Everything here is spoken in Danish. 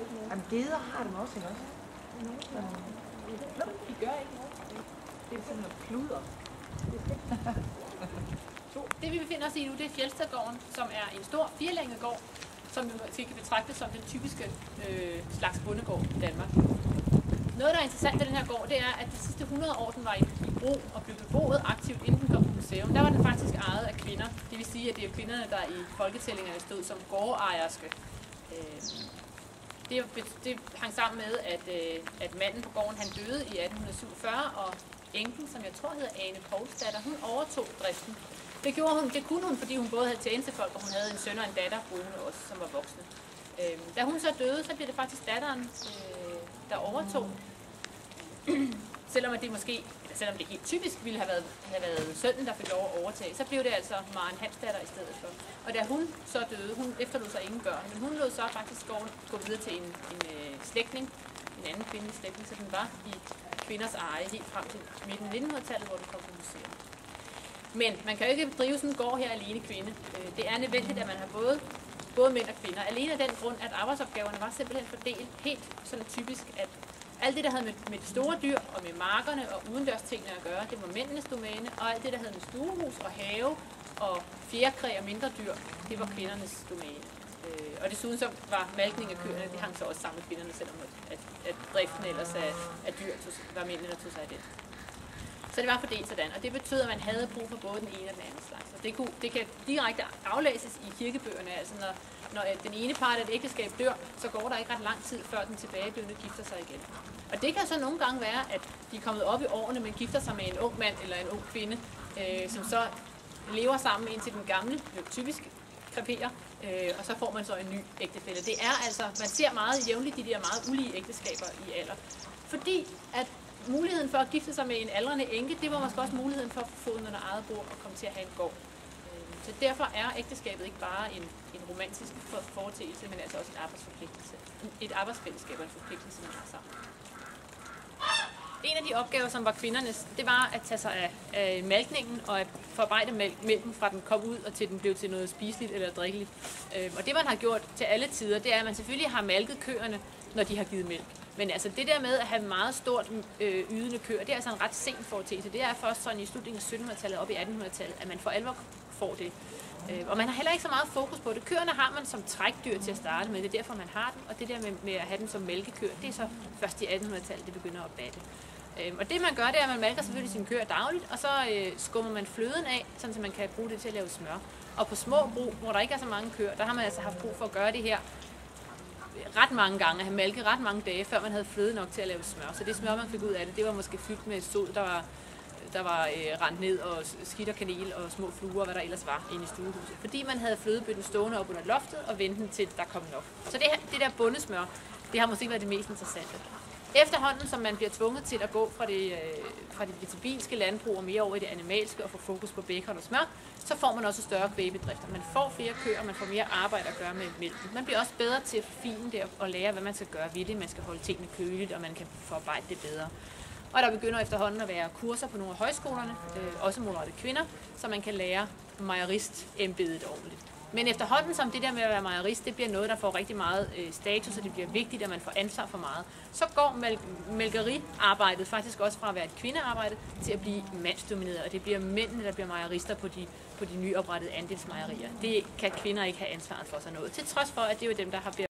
ikke noget. Jamen geder har dem også, ikke også? De gør ikke noget. Det er sådan noget pluder. Det vi befinder os i nu, det er Fjeldstadgården, som er en stor firelænget gård, som vi kan betragte som den typiske slags bondegård i Danmark. Noget, der er interessant ved den her gård, det er, at de sidste 100 år, den var i brug og blev beboet aktivt, inden den kom på museum. Der var den faktisk ejet af kvinder. Det vil sige, at det er kvinderne, der i folketællingerne stod som gårdejerske. Det hang sammen med, at manden på gården han døde i 1847, og enken, som jeg tror hedder Ane Poulsdatter, hun overtog driften. Det kunne hun, fordi hun både havde tjenestefolk, og hun havde en søn og en datter boende også, som var voksne. Da hun så døde, så blev det faktisk datteren, der overtog. Selvom det helt typisk ville have været sønnen, der fik lov at overtage, så blev det altså Maren Hansdatter i stedet for. Og da hun så døde, hun efterlod sig ingen børn, men hun lod så faktisk gården gå videre til en slægtning, en anden kvindelig slægtning, så den var i kvinders eje helt frem til midten af 1900-tallet, hvor den kom på museum. Men man kan jo ikke drive sådan en gård her alene kvinde. Det er nødvendigt, at man har både mænd og kvinder. Alene af den grund, at arbejdsopgaverne var simpelthen fordelt helt sådan typisk, at alt det, der havde med de store dyr og med markerne og udendørstingene at gøre, det var mændenes domæne, og alt det, der havde med stuehus og have og fjerkræ og mindre dyr, det var kvindernes domæne. Og desuden så var malkning af køerne, det hang så også sammen med kvinderne, selvom at driften ellers af dyr var mændene, der tog sig af det. Så det var fordelt sådan, og det betød, at man havde brug for både den ene og den anden slags. Og det kan direkte aflæses i kirkebøgerne, altså når den ene part af et ægteskab dør, så går der ikke ret lang tid, før den tilbageblivende gifter sig igen. Og det kan så nogle gange være, at de er kommet op i årene, men gifter sig med en ung mand eller en ung kvinde, som så lever sammen indtil den gamle, typisk kreperer, og så får man så en ny ægtefælle. Det er altså, man ser meget jævnligt de der meget ulige ægteskaber i alder. Fordi at muligheden for at gifte sig med en aldrende enke, det var måske også muligheden for at få foden under eget bord og komme til at have en gård. Så derfor er ægteskabet ikke bare en romantisk foreteelse, men altså også en arbejdsforpligtelse. Et arbejdsfællesskab og en forpligtelse, man har sammen. En af de opgaver, som var kvindernes, det var at tage sig af malkningen og at forarbejde mælken fra den kom ud og til den blev til noget spiseligt eller drikkeligt. Og det man har gjort til alle tider, det er, at man selvfølgelig har malket køerne, når de har givet mælk. Men altså det der med at have meget stort ydende køer, det er altså en ret sen foreteelse. Det er først sådan i slutningen af 1700-tallet op i 1800-tallet, at man for alvor får det. Og man har heller ikke så meget fokus på det. Køerne har man som trækdyr til at starte med, det er derfor man har dem. Og det der med at have dem som mælkekøer, det er så først i 1800-tallet, det begynder at batte. Og det man gør, det er, at man malker selvfølgelig sine køer dagligt, og så skummer man fløden af, sådan så man kan bruge det til at lave smør. Og på små brug, hvor der ikke er så mange køer, der har man altså haft brug for at gøre det her ret mange gange, at have malket ret mange dage, før man havde fløde nok til at lave smør. Så det smør, man fik ud af det, det var måske fyldt med sod, der var rendt ned, og skidt og kanel og små fluer, hvad der ellers var inde i stuehuset. Fordi man havde flødebøtten stående op under loftet og ventet til, der kom nok. Så det der bondesmør, det har måske været det mest interessante. Efterhånden, som man bliver tvunget til at gå fra det vegetabilske landbrug og mere over i det animalske og få fokus på bacon og smør, så får man også større kvægbedrifter. Man får flere køer, og man får mere arbejde at gøre med mælken. Man bliver også bedre til at forfine det og lære, hvad man skal gøre ved det. Man skal holde tingene køligt, og man kan forarbejde det bedre. Og der begynder efterhånden at være kurser på nogle af højskolerne, også målrettet kvinder, så man kan lære mejerist-embedet ordentligt. Men efterhånden, som det der med at være mejerist, det bliver noget, der får rigtig meget status, og det bliver vigtigt, at man får ansvar for meget, så går mælkeriarbejdet faktisk også fra at være et kvindearbejde til at blive mandsdomineret, og det bliver mændene, der bliver mejerister på de nyoprettede andelsmejerier. Det kan kvinder ikke have ansvaret for sig noget, til trods for, at det er jo dem, der har